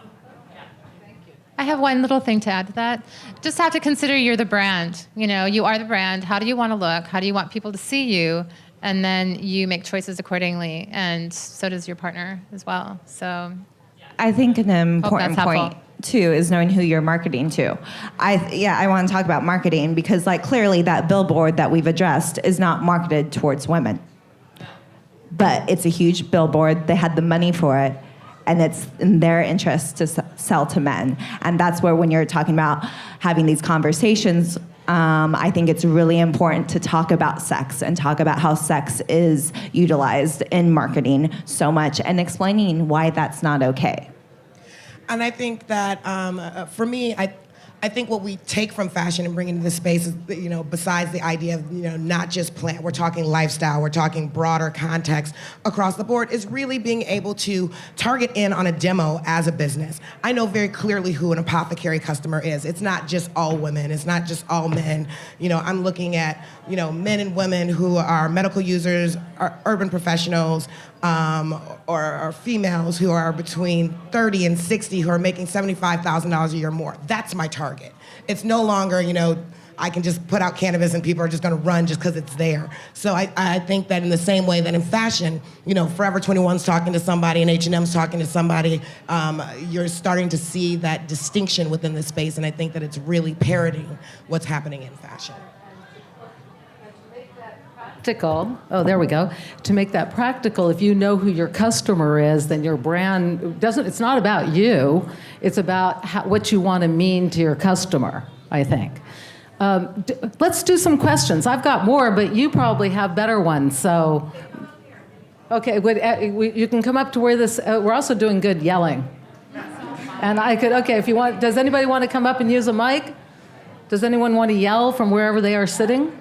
yeah. Thank you. I have one little thing to add to that. Just have to consider you're the brand. You are the brand. How do you want to look? How do you want people to see you? And then you make choices accordingly. And so does your partner as well. So I think an important that's point helpful. too is knowing who you're marketing to. I want to talk about marketing, because clearly that billboard that we've addressed is not marketed towards women. But it's a huge billboard. They had the money for it, and it's in their interest to sell to men. And that's where, when you're talking about having these conversations, I think it's really important to talk about sex and talk about how sex is utilized in marketing so much, and explaining why that's not okay. And I think that for me, I think what we take from fashion and bring into the space is, besides the idea of, not just plant, we're talking lifestyle, we're talking broader context across the board, is really being able to target in on a demo as a business. I know very clearly who an Apothecarry customer is. It's not just all women, it's not just all men. I'm looking at, men and women who are medical users, urban professionals or females who are between 30 and 60 who are making $75,000 a year more. That's my target. It's no longer, I can just put out cannabis and people are just gonna run just because it's there. So I think that in the same way that in fashion, Forever 21's talking to somebody and H&M's talking to somebody, you're starting to see that distinction within the space, and I think that it's really parroting what's happening in fashion. Practical. Oh, there we go. To make that practical, if you know who your customer is, then your brand it's not about you, it's about what you want to mean to your customer, I think. Let's do some questions. I've got more, but you probably have better ones. So, okay, you can come up to where this. We're also doing good yelling, and I could. Okay, if you want, does anybody want to come up and use a mic? Does anyone want to yell from wherever they are sitting?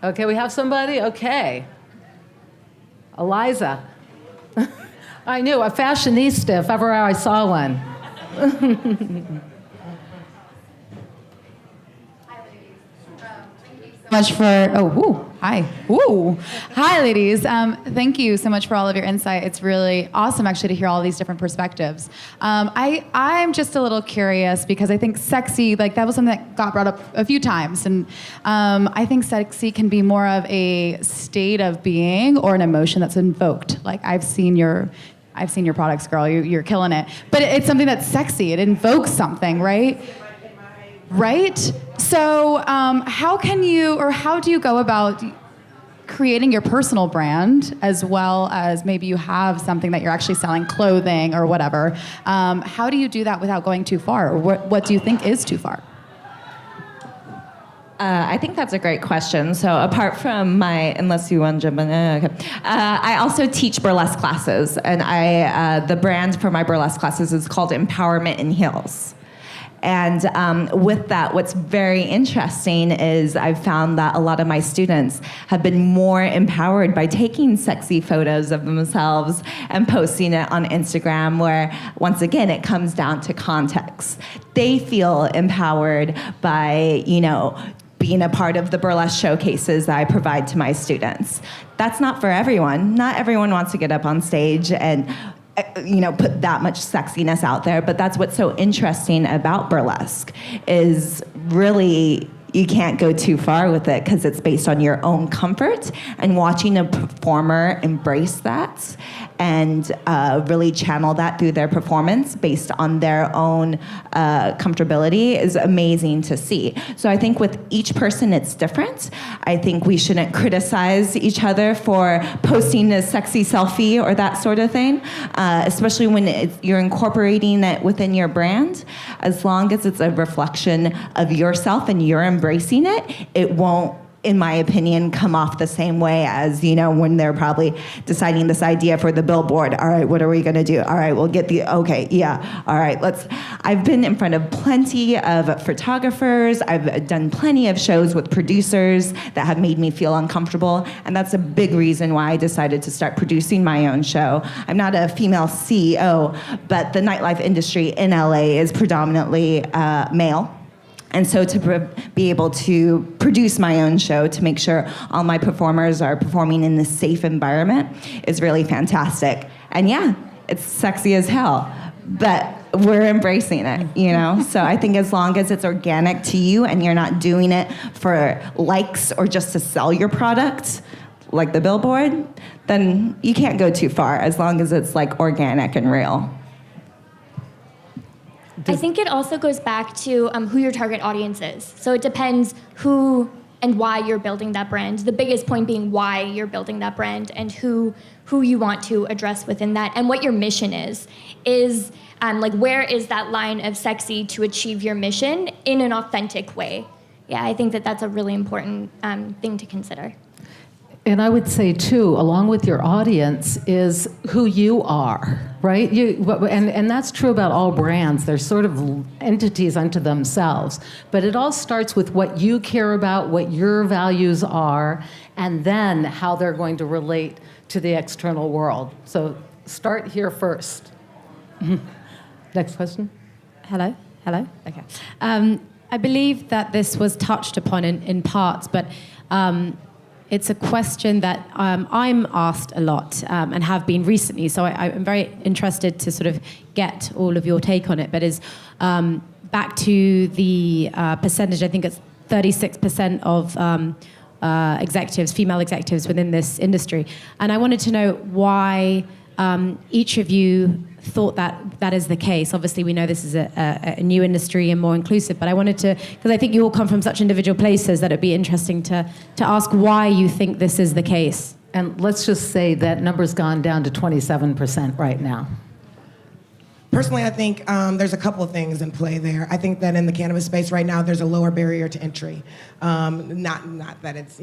Okay, we have somebody. Okay, Eliza. I knew a fashionista if ever I saw one. Much for hi ladies, thank you so much for all of your insight. It's really awesome actually to hear all these different perspectives. I'm just a little curious because I think sexy, like that was something that got brought up a few times, and I think sexy can be more of a state of being or an emotion that's invoked. Like I've seen your products, girl. You're killing it. But it's something that's sexy. It invokes something, right? Right? So how do you go about creating your personal brand as well as maybe you have something that you're actually selling, clothing or whatever? How do you do that without going too far? Or what do you think is too far? I think that's a great question. So apart from unless you want to jump in, okay. I also teach burlesque classes, and the brand for my burlesque classes is called Empowerment in Heels. And with that, what's very interesting is I've found that a lot of my students have been more empowered by taking sexy photos of themselves and posting it on Instagram, where, once again, it comes down to context. They feel empowered by, being a part of the burlesque showcases that I provide to my students. That's not for everyone. Not everyone wants to get up on stage and put that much sexiness out there, but that's what's so interesting about burlesque is really you can't go too far with it because it's based on your own comfort, and watching a performer embrace that and really channel that through their performance based on their own comfortability is amazing to see. So I think with each person it's different. I think we shouldn't criticize each other for posting a sexy selfie or that sort of thing, especially when you're incorporating it within your brand. As long as it's a reflection of yourself and you're embracing it, it won't, in my opinion, come off the same way as, when they're probably deciding this idea for the billboard. All right, what are we gonna do? All right, we'll get okay, yeah, all right, I've been in front of plenty of photographers. I've done plenty of shows with producers that have made me feel uncomfortable, and that's a big reason why I decided to start producing my own show. I'm not a female CEO, but the nightlife industry in LA is predominantly male. And so to be able to produce my own show, to make sure all my performers are performing in this safe environment is really fantastic. And yeah, it's sexy as hell, but we're embracing it, So I think as long as it's organic to you and you're not doing it for likes or just to sell your product, like the billboard, then you can't go too far as long as it's organic and real. I think it also goes back to who your target audience is. So it depends who and why you're building that brand. The biggest point being why you're building that brand and who you want to address within that and what your mission is. Where is that line of sexy to achieve your mission in an authentic way? Yeah, I think that's a really important thing to consider. And I would say, too, along with your audience, is who you are, right? And that's true about all brands. They're sort of entities unto themselves. But it all starts with what you care about, what your values are, and then how they're going to relate to the external world. So start here first. Next question. Hello? Okay. I believe that this was touched upon in parts, but it's a question that I'm asked a lot and have been recently. So I'm very interested to sort of get all of your take on it. But is back to the percentage, I think it's 36% of executives, female executives within this industry. And I wanted to know why each of you thought that is the case. Obviously, we know this is a new industry and more inclusive, but I wanted to, because I think you all come from such individual places that it'd be interesting to ask why you think this is the case. And let's just say that number's gone down to 27% right now. Personally, I think there's a couple of things in play there. I think that in the cannabis space right now, there's a lower barrier to entry. Not that it's,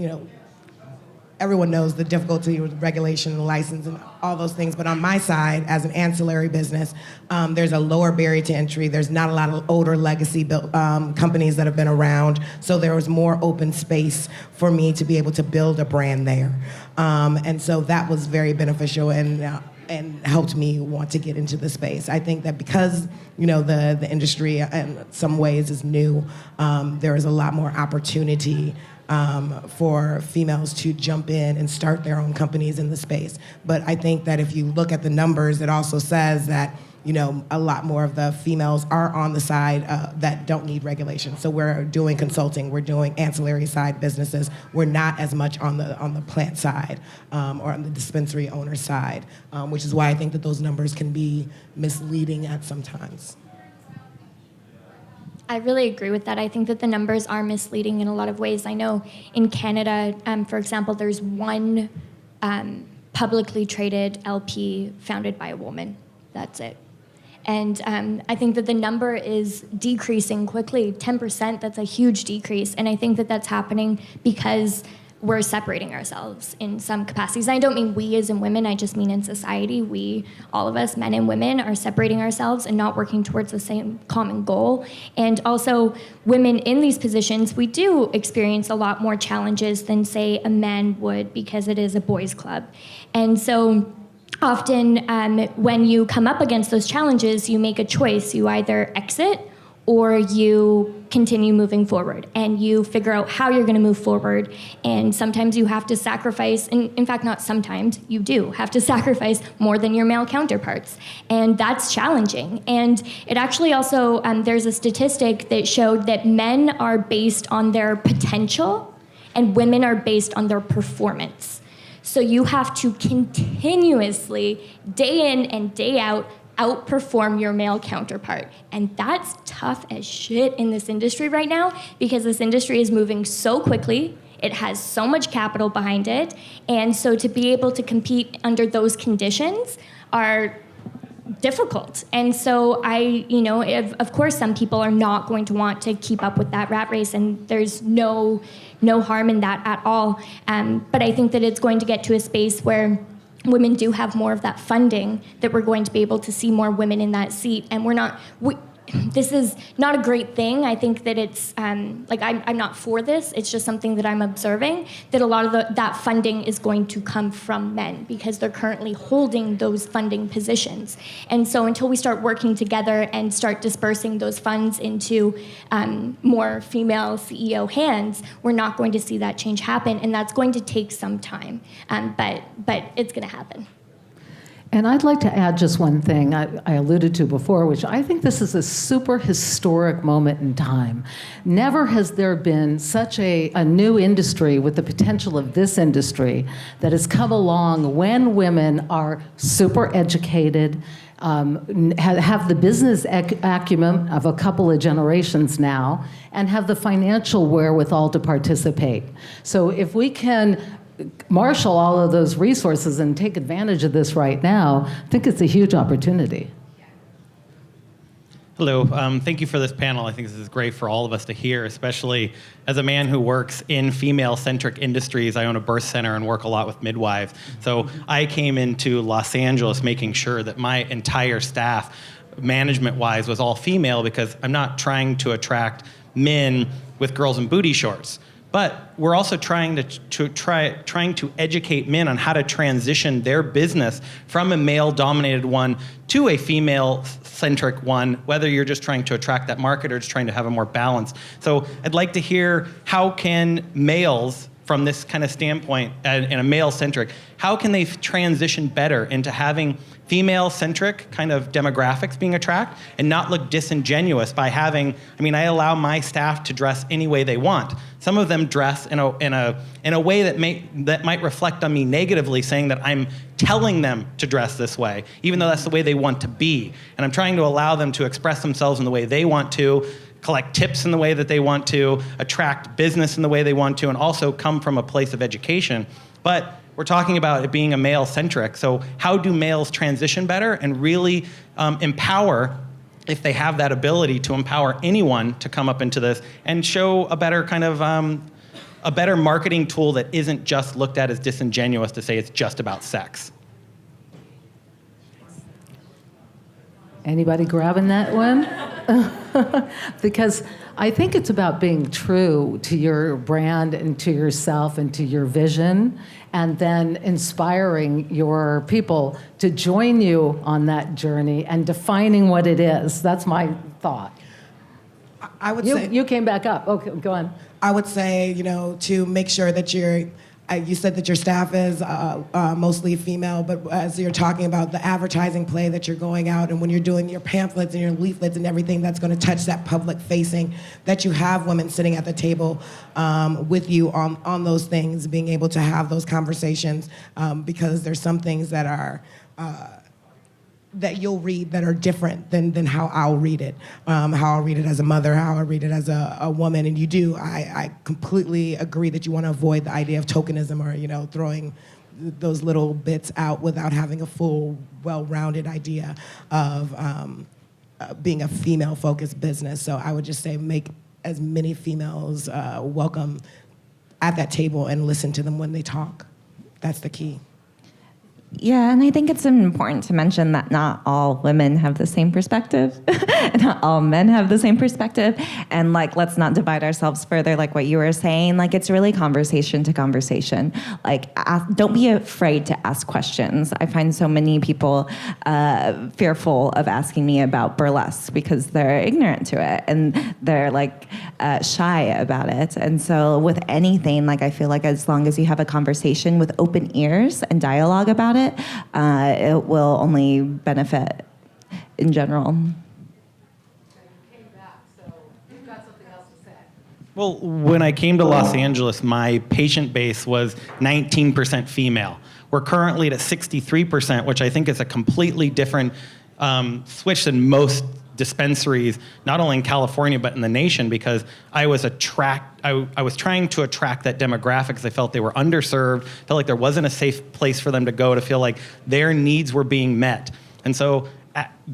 everyone knows the difficulty with regulation and license and all those things, but on my side, as an ancillary business, there's a lower barrier to entry. There's not a lot of older legacy companies that have been around, so there was more open space for me to be able to build a brand there. And so that was very beneficial and helped me want to get into the space. I think that because the industry in some ways is new, there is a lot more opportunity for females to jump in and start their own companies in the space. But I think that if you look at the numbers, it also says that a lot more of the females are on the side that don't need regulation. So we're doing consulting, we're doing ancillary side businesses. We're not as much on the plant side or on the dispensary owner side, which is why I think that those numbers can be misleading at some times. I really agree with that. I think that the numbers are misleading in a lot of ways. I know in Canada, for example, there's one publicly traded LP founded by a woman. That's it. And I think that the number is decreasing quickly. 10%, that's a huge decrease. And I think that that's happening because we're separating ourselves in some capacities. And I don't mean we as in women, I just mean in society. We, all of us, men and women, are separating ourselves and not working towards the same common goal. And also, women in these positions, we do experience a lot more challenges than, say, a man would because it is a boys' club. And so often when you come up against those challenges, you make a choice. You either exit or you continue moving forward and you figure out how you're going to move forward. And sometimes you have to sacrifice, and in fact, not sometimes, you do have to sacrifice more than your male counterparts. And that's challenging. And it actually also, there's a statistic that showed that men are based on their potential and women are based on their performance. So you have to continuously, day in and day out, outperform your male counterpart. And that's tough as shit in this industry right now because this industry is moving so quickly. It has so much capital behind it. And so to be able to compete under those conditions are difficult. And so of course some people are not going to want to keep up with that rat race, and there's no harm in that at all. But I think that it's going to get to a space where women do have more of that funding, that we're going to be able to see more women in that seat. And this is not a great thing. I think that it's, I'm not for this. It's just something that I'm observing, that a lot of that funding is going to come from men because they're currently holding those funding positions. And so until we start working together and start dispersing those funds into more female CEO hands, we're not going to see that change happen. And that's going to take some time, but it's going to happen. And I'd like to add just one thing I alluded to before, which I think this is a super historic moment in time. Never has there been such a new industry with the potential of this industry that has come along when women are super educated, have the business acumen of a couple of generations now, and have the financial wherewithal to participate. So if we can marshal all of those resources and take advantage of this right now, I think it's a huge opportunity. Hello, thank you for this panel. I think this is great for all of us to hear, especially as a man who works in female-centric industries. I own a birth center and work a lot with midwives. So I came into Los Angeles making sure that my entire staff, management-wise, was all female because I'm not trying to attract men with girls in booty shorts. But we're also trying to educate men on how to transition their business from a male-dominated one to a female-centric one, whether you're just trying to attract that market or just trying to have a more balance. So I'd like to hear, how can males, from this kind of standpoint, in a male-centric, how can they transition better into having female-centric kind of demographics being attracted and not look disingenuous by having, I allow my staff to dress any way they want. Some of them dress in a way that might reflect on me negatively, saying that I'm telling them to dress this way, even though that's the way they want to be. And I'm trying to allow them to express themselves in the way they want to, collect tips in the way that they want to, attract business in the way they want to, and also come from a place of education. But we're talking about it being a male-centric, so how do males transition better and really empower, if they have that ability to empower anyone to come up into this and show a better kind of, a better marketing tool that isn't just looked at as disingenuous to say it's just about sex. Anybody grabbing that one? Because I think it's about being true to your brand and to yourself and to your vision, and then inspiring your people to join you on that journey and defining what it is. That's my thought. I would say You came back up. Okay, go on. I would say, to make sure that you said that your staff is mostly female, but as you're talking about the advertising play that you're going out, and when you're doing your pamphlets and your leaflets and everything that's going to touch that public facing, that you have women sitting at the table with you on those things, being able to have those conversations, because there's some things that are that you'll read that are different than how I'll read it, how I'll read it as a mother, how I'll read it as a woman. And you do, I completely agree that you want to avoid the idea of tokenism or, throwing those little bits out without having a full, well-rounded idea of being a female-focused business. So I would just say make as many females welcome at that table and listen to them when they talk. That's the key. Yeah, and I think it's important to mention that not all women have the same perspective. Not all men have the same perspective. And let's not divide ourselves further, like what you were saying. It's really conversation to conversation. Don't be afraid to ask questions. I find so many people fearful of asking me about burlesque because they're ignorant to it and they're shy about it. And so with anything, I feel like as long as you have a conversation with open ears and dialogue about it, it will only benefit in general. Well, when I came to Los Angeles, my patient base was 19% female. We're currently at 63%, which I think is a completely different switch than most dispensaries, not only in California but in the nation, because I was trying to attract that demographic because I felt they were underserved, felt like there wasn't a safe place for them to go to feel like their needs were being met. And so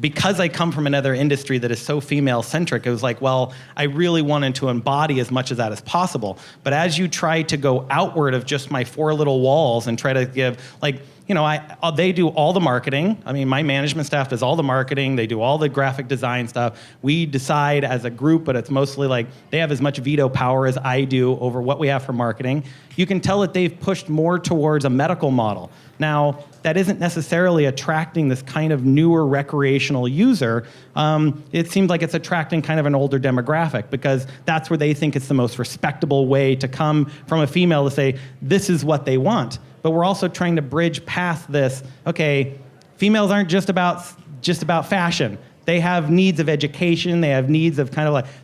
because I come from another industry that is so female-centric, it was I really wanted to embody as much of that as possible. But as you try to go outward of just my four little walls and try to give, they do all the marketing. My management staff does all the marketing. They do all the graphic design stuff. We decide as a group, but it's mostly they have as much veto power as I do over what we have for marketing. You can tell that they've pushed more towards a medical model. Now, that isn't necessarily attracting this kind of newer recreational user. It seems like it's attracting kind of an older demographic because that's where they think it's the most respectable way to come from a female to say, this is what they want. But we're also trying to bridge past this, okay, females aren't just about fashion. They have needs of education, they have needs of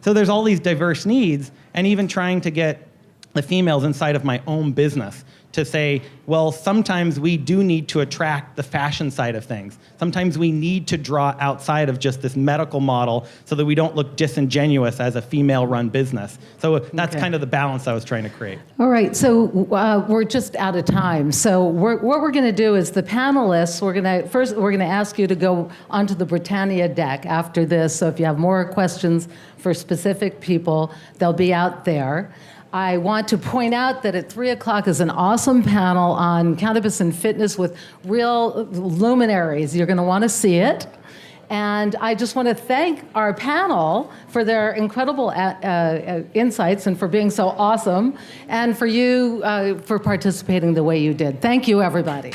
so there's all these diverse needs, and even trying to get the females inside of my own business to say, well, sometimes we do need to attract the fashion side of things. Sometimes we need to draw outside of just this medical model so that we don't look disingenuous as a female-run business. So that's kind of the balance I was trying to create. All right, so we're just out of time. So what we're going to do is the panelists, we're going to ask you to go onto the Britannia deck after this. So if you have more questions for specific people, they'll be out there. I want to point out that at 3 o'clock is an awesome panel on cannabis and fitness with real luminaries. You're going to want to see it. And I just want to thank our panel for their incredible insights and for being so awesome, and for you for participating the way you did. Thank you, everybody.